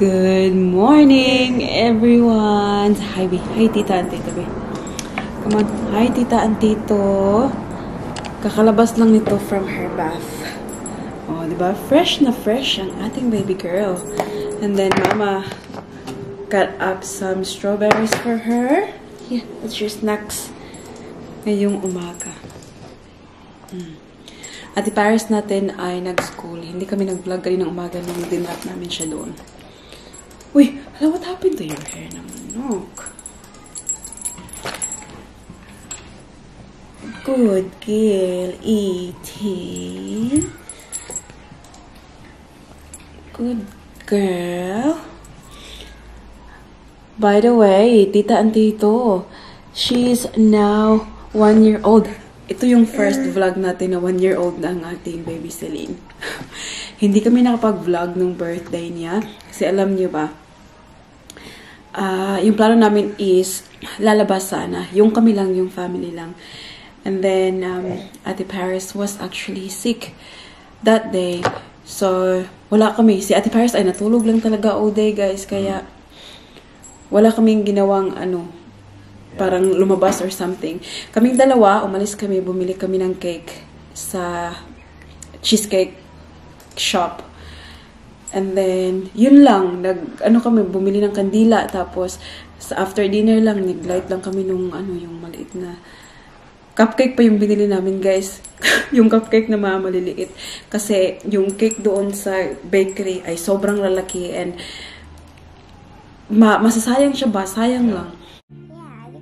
Good morning, everyone! Hi, Tita and Tito, be. Come on. Hi, Tita and Tito. Kakalabas lang nito from her bath. Oh, diba? Fresh na fresh ang ating baby girl. And then, Mama cut up some strawberries for her. Yeah, that's your snacks ngayong umaga. Ate Paris natin ay nag-school. Hindi kami nag-vlog kanina umaga nung dinrap namin siya doon. Uy, hello, what happened to your hair naman? Look. Good girl, eating. Good girl. By the way, Tita and Tito, she's now 1 year old. Ito yung first vlog natin na 1 year old na ang ating baby Celine. Hindi kami nakapag-vlog nung birthday niya. Kasi alam niyo ba, yung plano namin is lalabas sana. Yung kami lang, yung family lang. And then, Ate Paris was actually sick that day. So, wala kami. Si Ate Paris ay natulog lang talaga all day, guys. Kaya, wala kaming ginawang parang lumabas or something. Kaming dalawa, umalis kami, bumili kami ng cake sa cheesecake shop. And then, yun lang, kami, bumili ng kandila, tapos, after dinner lang, nag-light lang kami nung, yung maliit na, cupcake pa yung binili namin, guys. Yung cupcake na maliliit. Kasi, yung cake doon sa bakery ay sobrang lalaki, and, masasayang siya ba? Sayang lang. Yeah, you're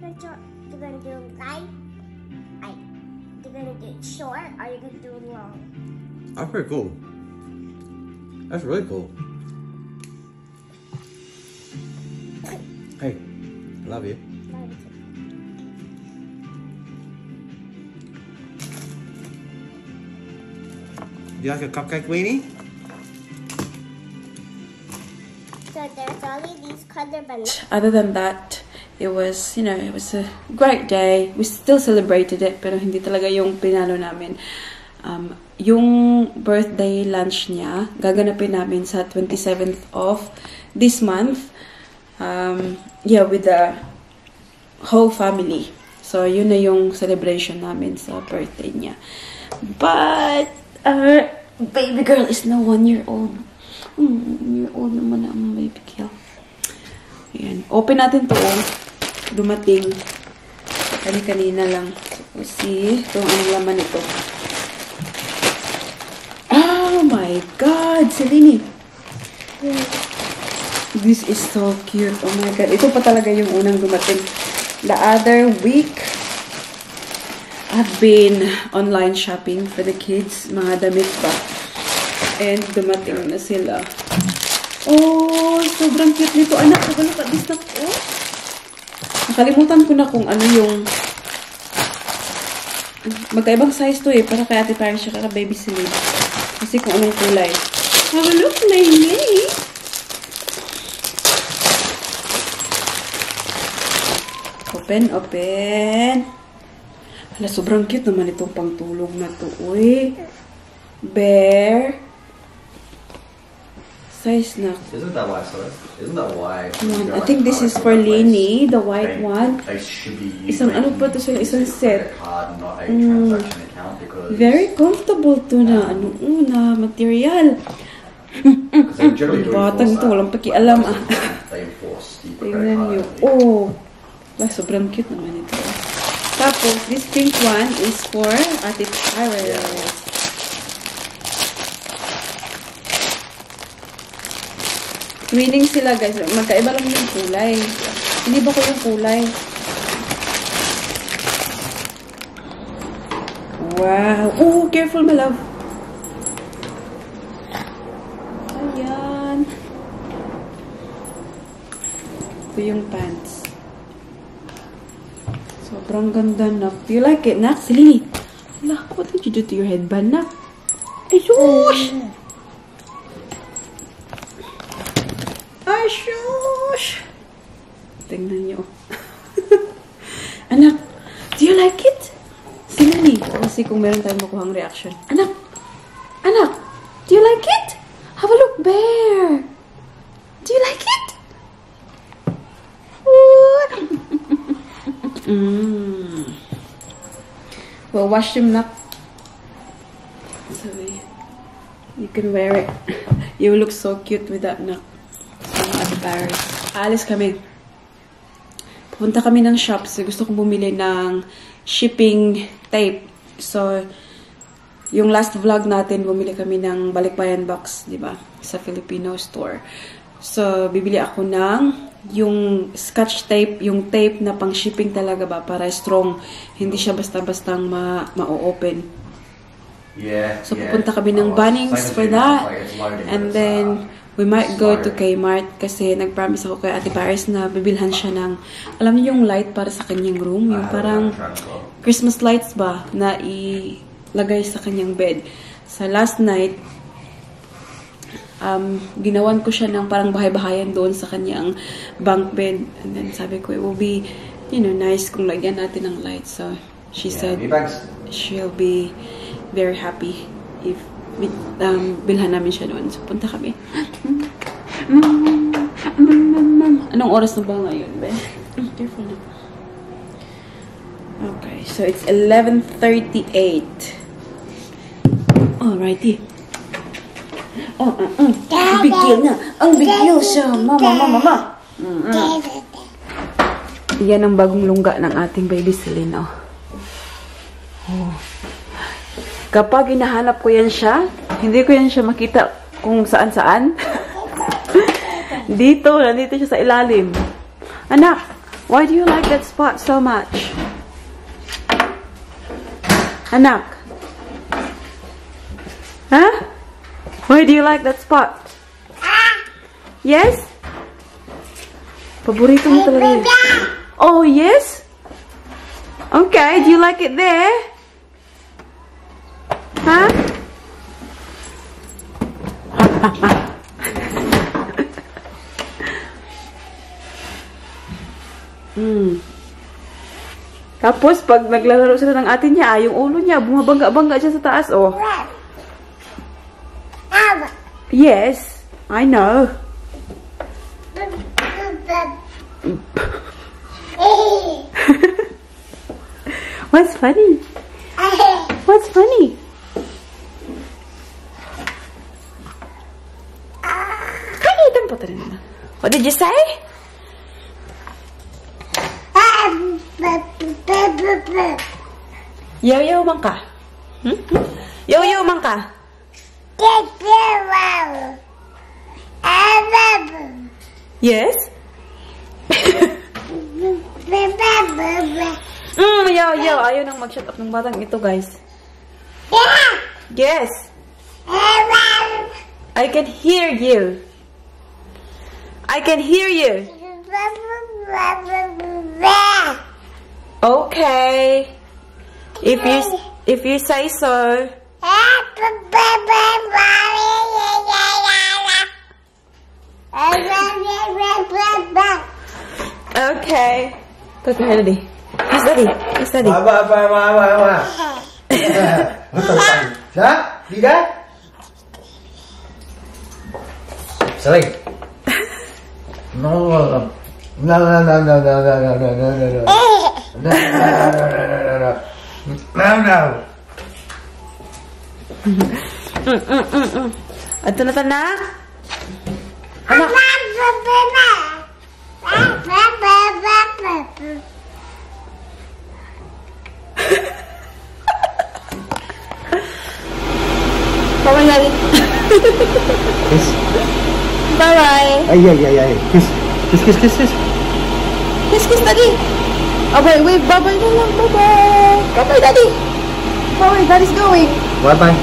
gonna do light, you're gonna do it short, or you're gonna do it long? That's pretty cool. That's really cool. Hey, I love you. Love it. Do you like a cupcake, weenie? So there's only these color bananas. Other than that, it was, it was a great day. We still celebrated it, pero hindi talaga yung pinalo namin. Yung birthday lunch niya, gaganapin namin sa 27th of this month. Yeah, with the whole family. So, yun na yung celebration namin sa birthday niya. But, our baby girl is now 1 year old. 1 year old naman ang baby girl. Ayan. Open natin to. Dumating. Kanina lang. So, see, itong ang laman nito. Oh my God! Celine! This is so cute. Oh my God. Ito pa talaga yung unang dumating. The other week, I've been online shopping for the kids. Mga damit ba. And dumating na sila. Oh, sobrang cute nito. Anak, look at this stuff. Oh. Nakalimutan ko na kung ano yung magkaibang size to para kay Ate Paris siya kaka baby Celine. Kasi kung anong kulay. Have a look, Mayday! Open. Hala, sobrang cute naman itong pangtulog na to. Uy. Bear. Size na. Isn't that why? Sorry, isn't that why? I think this is for Lini, the white one. They should be Isang ano pa to sila? Isang set. card, not a transaction account, because Very comfortable to na. Na material. they generally do Batang ito, enforce that. walang pakialam ah. They enforce the credit Tingnan card. nyo. Oh! Wah, sobrang cute naman ito. Tapos, this pink one is for Ate Paris. Twinning sila, guys. Magkaiba lang yung kulay. Hindi ba ko yung kulay? Wow! Oh, careful, my love. Ayan. Ito yung pants. Sobrang ganda, nak. Do you like it, nak? Celine! Hala, what did you do to your headband, nak? Ay, shush! Ay, shush! Tingnan nyo. Anak, do you like it? Celine, kasi kung meron tayong makuhang reaction. Anak! Anak! Do you like it? Have a look, bear! Do you like it? We'll wash him up. So you can wear it. You look so cute with that nak. At Paris. Alis kami. Pupunta kami ng shops. Gusto kong bumili ng shipping tape. So, yung last vlog natin, bumili kami ng balikbayan box, di ba? Sa Filipino store. So, bibili ako ng yung scotch tape, yung tape na pang shipping talaga ba, para strong. Hindi siya basta-bastang ma-open. Yeah. So, pupunta kami ng Bunnings for that. And then, we might go to Kmart kasi nag-promise ako kay Ate Paris na bibilhan siya ng, alam niyo yung light para sa kanyang room? Yung parang Christmas lights ba na ilagay sa kanyang bed. So, last night, ginawan ko siya ng parang bahay-bahayan doon sa kanyang bunk bed. And then sabi ko, it will be, you know, nice kung lagyan natin ng light. So, she said she'll be very happy if bilhan namin siya doon. So, punta kami. Anong oras na ba ngayon, be? Careful na. Okay, so it's 11:38. Alrighty. Ang big deal na. Ang big deal siya. Mama. Yan ang bagong lungga ng ating baby CELINE, oh. Kapag hinahanap ko yan siya, hindi ko yan siya makita kung saan-saan. Nandito siya sa ilalim. Anak, why do you like that spot so much? Anak? Huh? Why do you like that spot? Yes? Paborito mo talaga yun. Oh, yes? Okay, do you like it there? Huh? Tapos, pag naglalaro sila ng atin niya, yung ulo niya, bumabangga-bangga siya sa taas, oh. Yes, I know. What's funny? What's funny? What did you say? Yo-yo man ka? Yo-yo man ka? Yes? Yo, ayaw nang mag-shut up ng batang ito, guys. Yes. I can hear you. I can hear you. Okay. If you say so. Okay. Go to Daddy. Yes, Daddy. Yes, Daddy. CELINE. No. Ato na tanak. Anak. Bye-bye, Daddy. Kiss. Bye-bye. Ay. Kiss. Kiss, Daddy. Oh, wait. Bye-bye na lang. Bye-bye. Bye-bye, Daddy. Bye-bye, Daddy's going. Bye.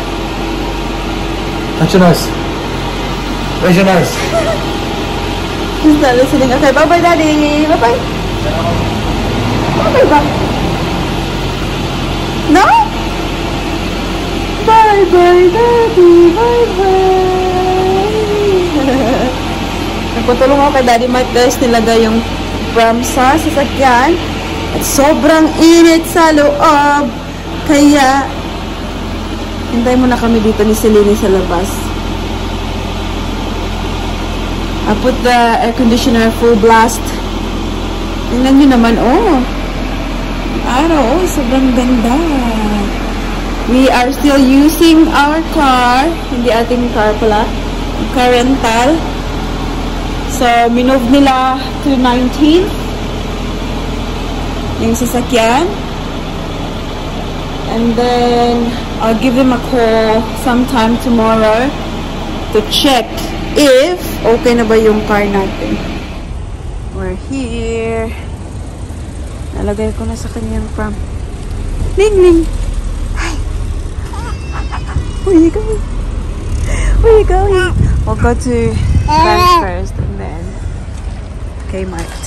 Touch your nose. Raise your nose. He's not listening. Okay, bye-bye, Daddy. Bye-bye. Bye-bye. No? Bye-bye, Daddy. Bye-bye. Nagpatulong ako kay Daddy Mike, guys. Nilagay yung pram sa sasakyan. At sobrang init sa loob. Kaya, hintay muna kami dito ni CELINE sa labas. I put the air conditioner full blast. Tingnan nyo naman, oh. Araw, sobrang ganda. We are still using our car. Hindi ating car pala. Car rental. So, minove nila to 19. Yung sasakyan. And then, I'll give them a call sometime tomorrow to check if okay na ba yung car natin. We're here. Nalagay ko na sa kanyang pram. Ning Ning! Hi! Where are you going? Where are you going? We'll go to Bank first and then Kmart.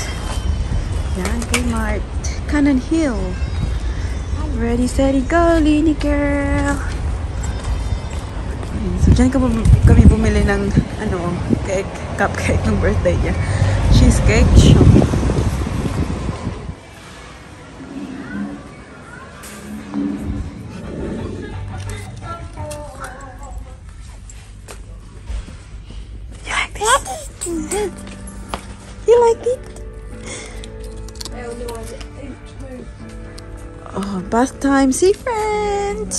Yan, Kmart. Cannon Hill. Ready, steady, go, Lini girl! So, dyan kami bumili ng cake, cupcake ng birthday niya. Cheesecake shop. You like this? You like it? I only want it. Oh, bath time, see friend!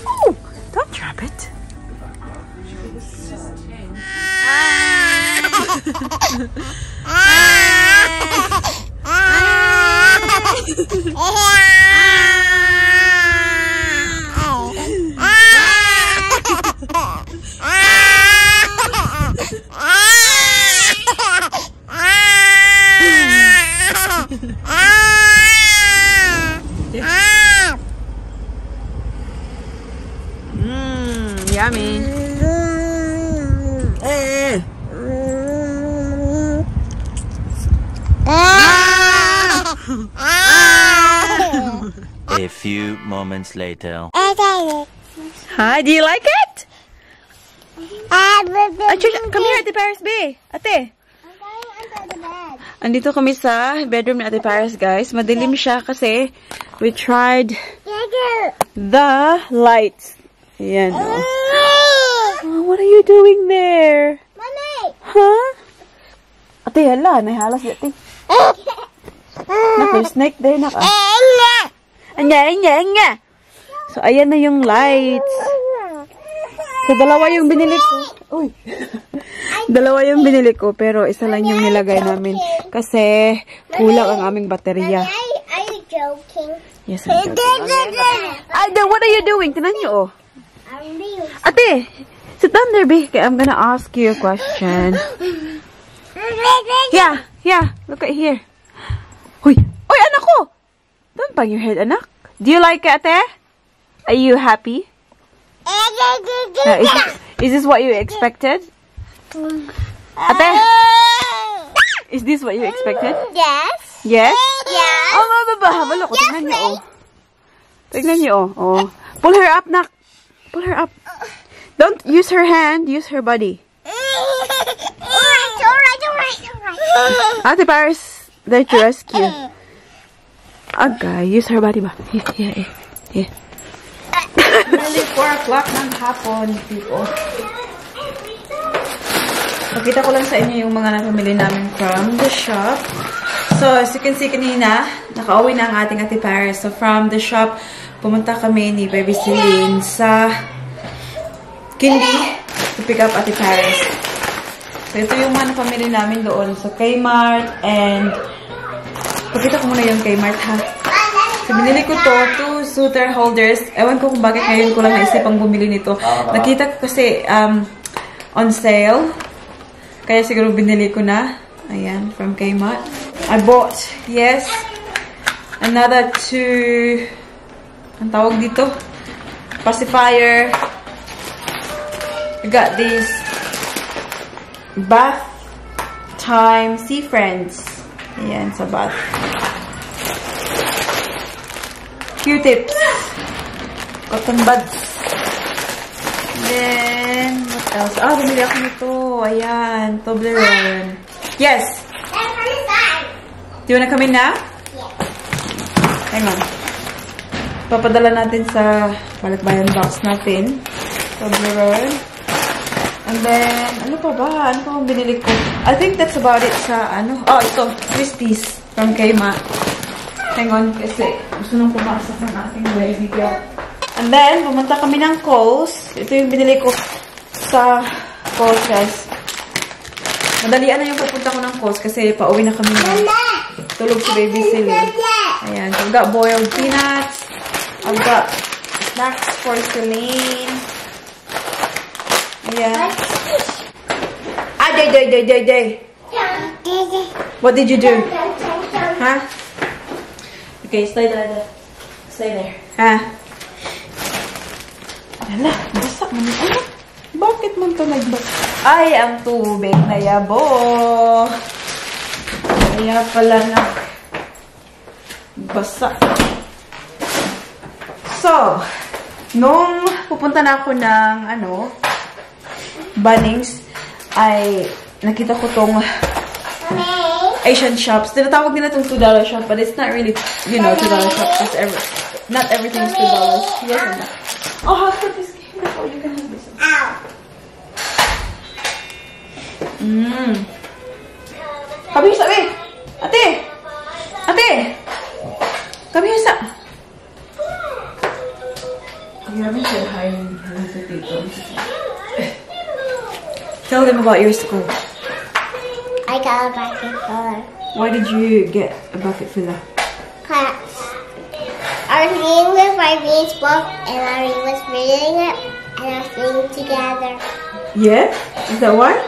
Oh, don't drop it. Yummy. A few moments later. Hi, do you like it? Come here, Ate Paris, B. Ate. Andito kami sa bedroom ni Ate Paris, guys. Madilim siya kasi we tried the lights. Ayan, oh. Oh, what are you doing there? Mommy! Huh? Ate, hala. Nahalas di, ate. Naku, snake there, naka. Anya. So, ayan na yung lights. So, dalawa yung binili ko. Uy. Dalawa yung binili ko, pero isa lang yung nilagay namin. Kasi, kulang ang aming baterya. Are you joking? Yes, I'm joking. What are you doing? Tinan niyo, oh. Ate, sit down there, B. I'm gonna ask you a question. Yeah. Look at here. Uy, anak ko! Don't bang your head, anak. Do you like it, ate? Are you happy? Is this what you expected? Ate? Is this what you expected? Yes. Yes? Yes. Oh, habalo ko. Tignan niyo, oh. Tignan niyo, oh. Pull her up, nak. Pull her up. Don't use her hand. Use her body. Alright. Ate Paris, there to rescue. Okay, use her body ba? Yeah. Nearly 4 o'clock ng hapon, people. Pakita ko lang sa inyo yung mga napamili namin from the shop. So, as you can see kanina, nakauwi na ang ating Ate Paris. So, from the shop, pumunta kami ni Baby Celine sa Kindi to pick up Ate Paris. So, ito yung mga napamili namin doon sa Kmart. And, pakita ko muna yung Kmart, ha? So, binili ko to, 2 suitor holders. Ewan ko kung bakit ngayon ko lang naisip ang bumili nito. Nakita ko kasi on sale. Kaya siguro binili ko na. Ayan, from Kmart. I bought, yes, another 2, ang tawag dito, pacifier. I got these bath time sea friends. Ayan, sa bath. Q-tips. Cotton buds. Then, what else? Bumili ako nito. Ayan, Toblerone. Yes! Do you wanna come in now? Yes. Hang on. Papadala natin sa balikbayan box natin. Toblerone. And then, ano pa ba? Ano pa ang binili ko? I think that's about it sa, ano? Oh, ito. Twisties from Kmart. Hang on, kasi gusto nang pumasok ng ating video. And then, pumunta kami ng Kohl's. Ito yung binili ko sa Kohl's, guys. Madalian na yung pupunta ko ng Kohl's kasi pauwi na kami na. Tulog si baby Celine. Ayan. So, I've got boiled peanuts. I've got snacks for Celine. Ayan. Ah, day. What did you do? Huh? Okay, stay there. Stay there. Ha? Ala, basak mo. Ano? Bakit mo ito nagbasa? Ay, ang tubig na yabo. Kaya pala na basa. So, nung pupunta na ako ng, Bunnings, ay nakita ko tong Asian shops. Tinatawag nila itong $2 shop, but it's not really, $2 shop. Because not everything is $2. Yes or no? Oh, how could this game? Oh, you can have this. Ow! Come here, sabi! Ate! Come here, sa! You haven't said hi to Tito. Tell them about your school. I got a bucket filler. Why did you get a bucket filler? Because I was reading with my Read's book and I was reading it and I was reading together. Yeah? Is that why?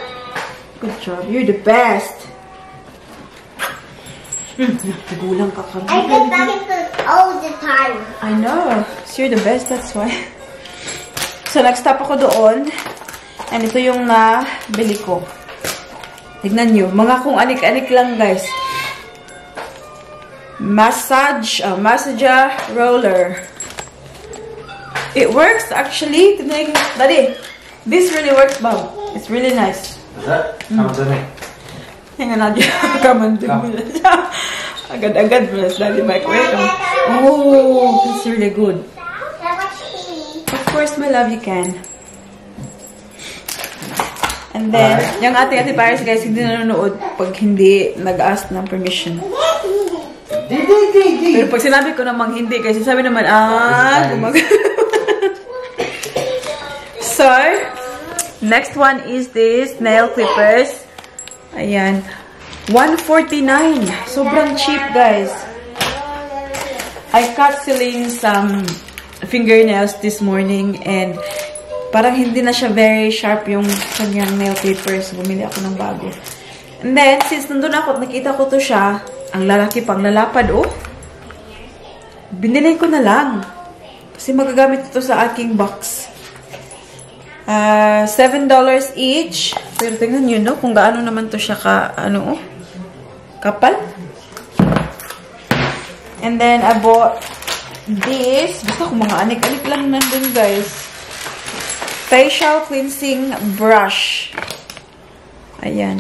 Good job. You're the best. Nagulang ka kami. I get bucket fillers all the time. I know. So you're the best, that's why. So, nag-stop ako doon. And ito yung nabili ko. Tignan nyo. Mga kung anik-anik lang, guys. Massager roller. It works, actually. Daddy, this really works, Bob. It's really nice. Is that? Come on, Daddy. Hang on, come on, agad-agad, Daddy Mike. Wait. Oh, it's really good. Of course, my love, you can. And then, yung ate Paris, guys, hindi nanonood pag hindi nag-ask ng permission. Pero pag sinabi ko namang hindi, kasi sabi naman, So, next one is this nail clippers. Ayan. $149. Sobrang cheap, guys. I cut Celine some fingernails this morning and parang hindi na siya very sharp yung kanyang nail clippers. Bumili ako ng bago. And then, since nandun ako, nakita ko to siya, ang lalaki pang lalapad, binili ko na lang. Kasi magagamit ito sa aking box. $7 each. Pero tingnan nyo, no? Kung gaano naman to siya kapal. And then, I bought this. Basta kung mga anik-anik lang nandun, guys. Facial cleansing brush. Ayan.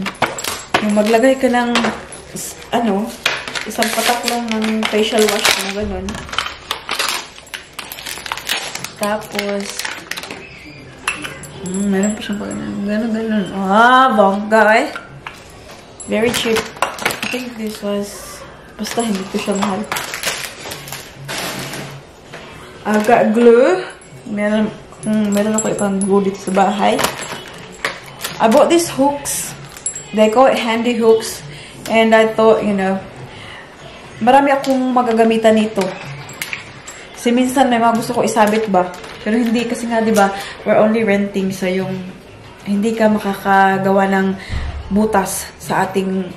Yung maglagay ka ng, isang patak lang ng facial wash na ganun. Tapos, meron pa siyang ganun. Bongga eh. Very cheap. I think this was, basta hindi ko siya mahal. I've got glue. Meron ako ipang glue dito sa bahay. I bought these hooks. They call it handy hooks. And I thought, marami akong magagamitan nito. Kasi minsan may mga gusto ko isabit ba. Pero hindi kasi nga, diba, we're only renting. So hindi ka makakagawa ng butas sa ating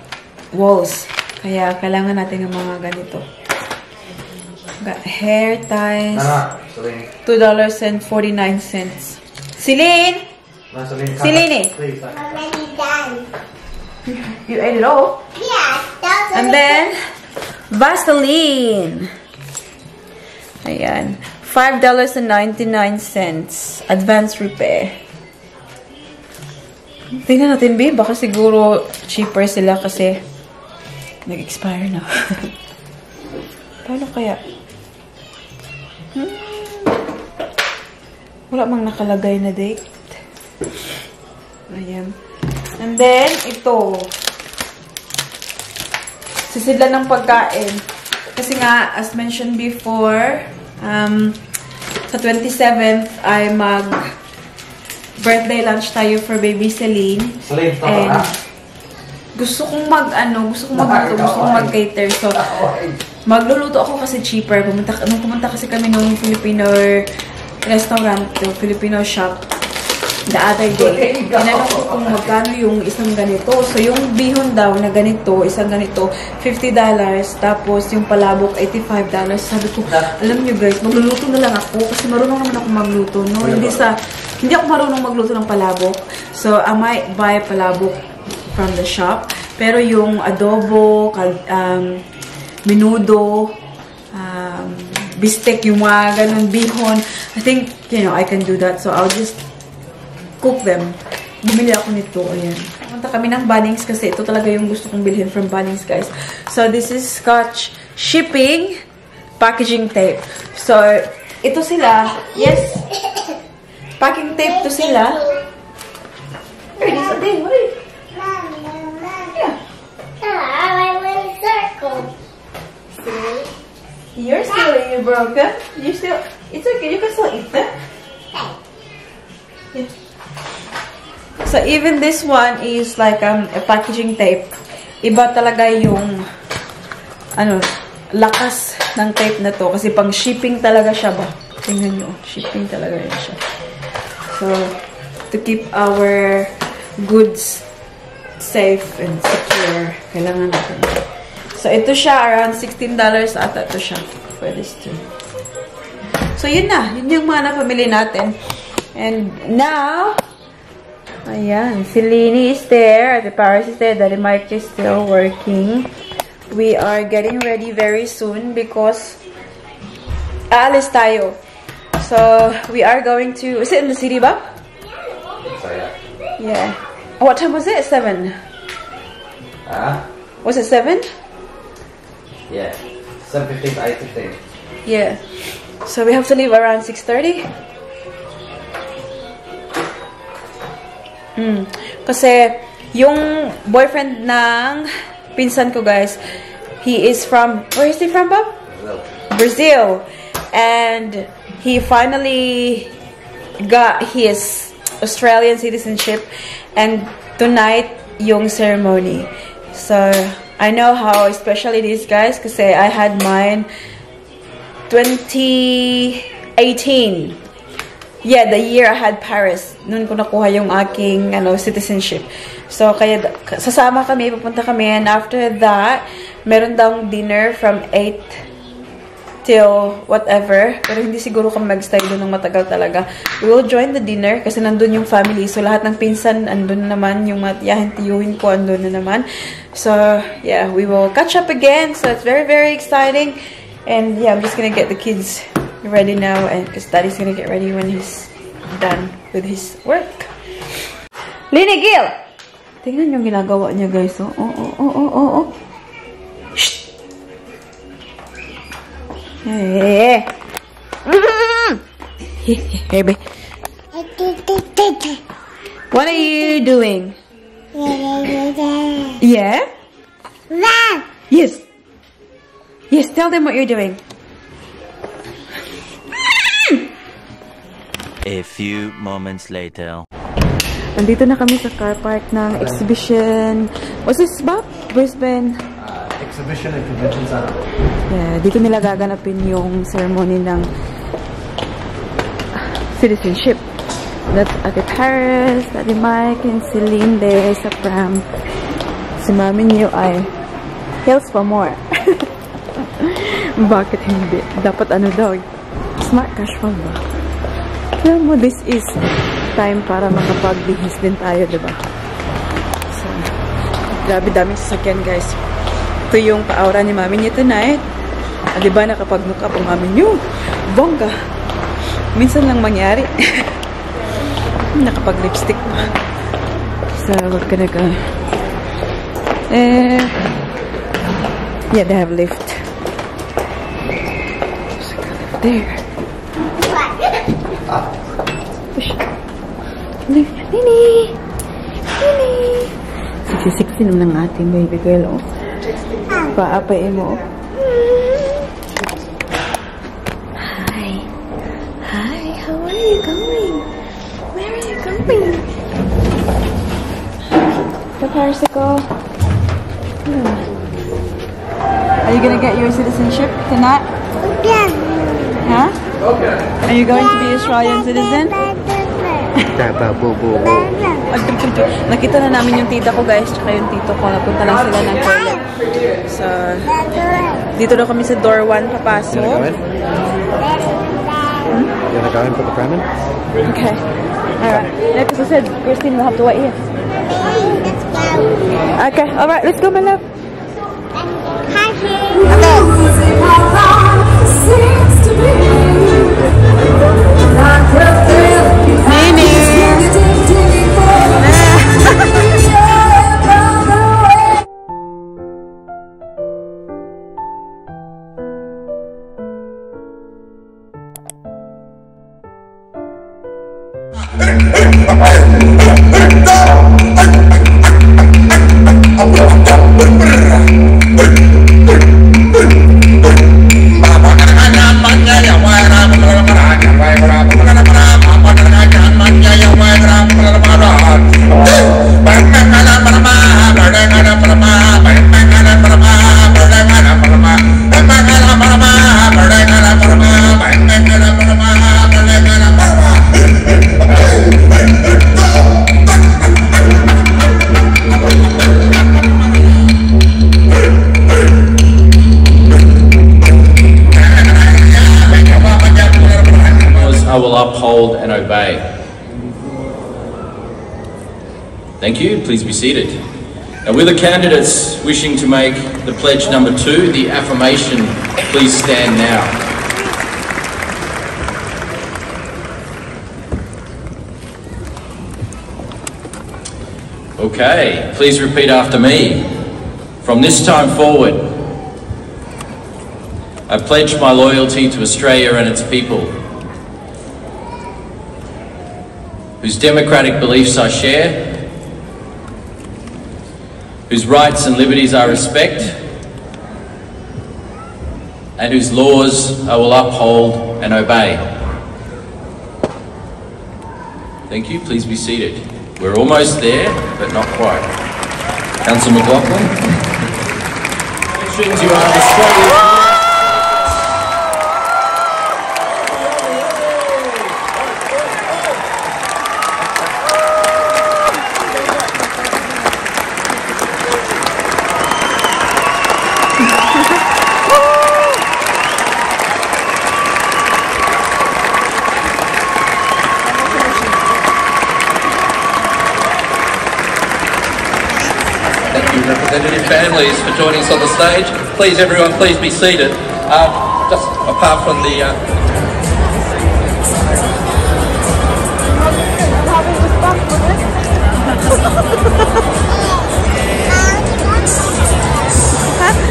walls. Kaya kailangan natin ng mga ganito. Got hair ties. $2.49. Celine! Celine! Already done. You ate it all? Yes, that's And then, Vaseline. Ayan. $5.99. Advanced repair. Tingnan natin, babe. Baka siguro cheaper sila kasi nag-expire na. Paano kaya? Wala mang nakalagay na date. Ayan. And then, ito. Sisidlan ng pagkain. Kasi nga, as mentioned before, sa 27th, ay birthday lunch tayo for baby Celine. And gusto kong mag-cater. So, magluluto ako kasi cheaper. Pumunta kasi kami nung Filipino restaurant, Filipino shop, the other day. Tinanong ko kung magkano yung isang ganito. So, yung bihon daw na ganito, isang ganito, $50. Tapos, yung palabok, $85. Sabi ko, alam nyo guys, magluluto na lang ako. Kasi marunong naman ako magluto. No? Hindi ako marunong magluto ng palabok. So, I might buy palabok from the shop. Pero yung adobo, menudo, bistek, yung mga ganun, bihon, I think, I can do that. So, I'll just cook them. Bumili ako nito. Ayan. Punta kami ng Bunnings kasi ito talaga yung gusto kong bilhin from Bunnings, guys. So, this is Scotch shipping packaging tape. So, ito sila. Yes. Packing tape to sila. Here, this a thing. Wait. Yeah. I went in a circle. See? You're still in your broken. It's okay. You can still eat them. Yeah. So, even this one is like a packaging tape. Iba talaga yung lakas ng tape na to. Kasi pang shipping talaga siya ba? Tingnan nyo. Shipping talaga yun siya. So, to keep our goods safe and secure, kailangan natin. So, ito siya. Around $16 ata ito siya. For this too. So, yun na. Yun yung mga napamili natin. And now, ayan, Celine is there. The Paris is there. Daddy Mike is still working. We are getting ready very soon because aalis tayo. So, we are going to... Is it in the city, ba? Yeah. What time was it? 7? Was it 7? Yeah. 7:15 to 8:15. Yeah. So, we have to leave around 6:30. Kasi, yung boyfriend ng pinsan ko, guys, he is from... Where is he from, Bob? Brazil. And he finally got his Australian citizenship. And tonight, yung ceremony. So, I know how special it is, guys, kasi I had mine 2018. Yeah, the year I had Paris. Noon ko nakuha yung aking citizenship. So, kaya sasama kami, pupunta kami. And after that, meron daw dinner from 8 till whatever. Pero hindi siguro kami mag-stay doon ng matagal talaga. We will join the dinner kasi nandun yung family. So, lahat ng pinsan andun na naman. Yung tiyuhin ko andun na naman. So, yeah, we will catch up again. So, it's very, very exciting. And, yeah, I'm just gonna get the kids ready now. And because Daddy's gonna get ready when he's done with his work. Lini Gil! Tingnan yung ginagawa niya, guys. Oh. Shh! Hey. Hey, babe. What are you doing? Yeah? Yes. Yes, tell them what you're doing. A few moments later. Nandito na kami sa car park ng exhibition. What's this, Bob? Brisbane? Exhibition and Convention Center. Yeah, dito nila gaganapin yung ceremony ng citizenship. That's Ate Paris, Ate Mike, and Celine there sa pram. Si Mami niyo ay heels pa more. Bakit hindi? Dapat daw? Smart casual ba? Alam mo, this is time para makapagbihis din tayo, diba? So, grabe daming sasakyan, guys. Ito yung pa-aura ni Mami niya tonight. Diba, nakapag-mukha po Mami niyo. Bongga. Minsan lang mangyari. Nakapag-lipstick pa. So, we're gonna go. Yeah, they have lift. So, go live there. Push. Nini! Nini! 60 naman ng ating baby girl, oh. Paapain mo, oh. Hi. Hi, how are you going? Where are you going? The Persico. Are you gonna get your citizenship tonight? Yeah. Huh? Okay. Are you going to be Australian citizen? Nakita na namin yung tita ko, guys, tsaka yung tito ko. Napunta lang sila ng toilet. So, dito na kami sa door 1 papasok. You wanna go in for the pram in? Okay. Alright. Yeah, because I said Christine will have to wait here. Let's go. Okay. Alright, let's go, my love. Hi, I will uphold and obey. Thank you. Please be seated. Now, will the candidates wishing to make the pledge number 2, the affirmation, please stand now. Okay, please repeat after me. From this time forward, I pledge my loyalty to Australia and its people, whose democratic beliefs I share, whose rights and liberties I respect, and whose laws I will uphold and obey. Thank you. Please be seated. We're almost there, but not quite. Councillor McLaughlin. Congratulations, you are Australia. Representative families for joining us on the stage. Please, everyone, please be seated. Just apart from the...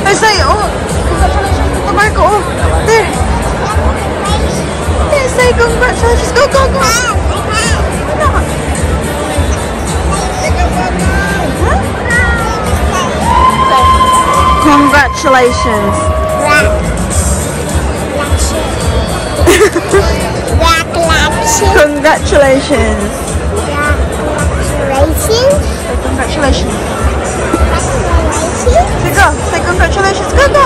I say, oh, congratulations to Marco. Oh, there. There, say congratulations. Go, go, go. Congratulations. Congratulations. Congratulations. Go. Say congratulations. Go, go.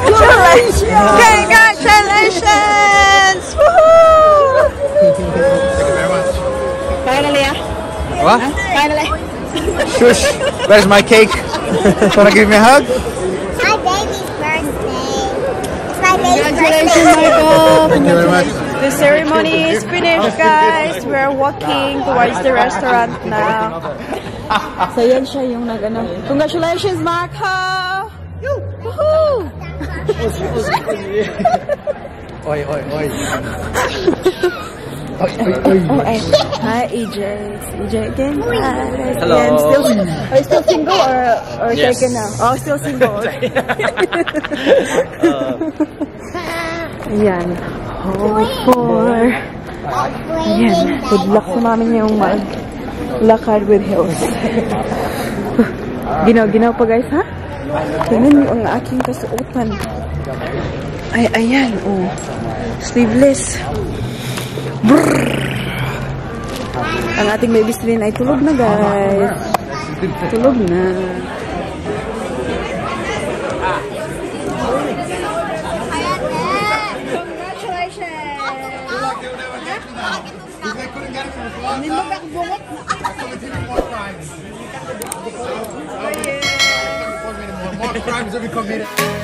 Congratulations. Congratulations. Woohoo. Thank you very much. Finally, What? Finally. Shush. Where's my cake? Wanna give me a hug? It's my baby's birthday. It's my baby's Congratulations, birthday. Michael. Thank you very much. The ceremony is finished, guys. We're walking towards the restaurant now. So yan siya yung nag-ano. Congratulations, Marco! Woohoo! Oi, oi, oi. Hi, EJ. It's EJ again. Hi. Hello. Again. Are you still single or Yes. taken now? Oh, still single. Yan. Hope for Ayan, good luck sa mami niya yung lakad with heels. Ginaw pa guys, ha? Tingnan niyo ang aking kasuotan. Ay, ayan, oh. Sleeveless. Brrr. Ang ating baby Celine ay tulog na guys. Tulog na. More crimes have been committed.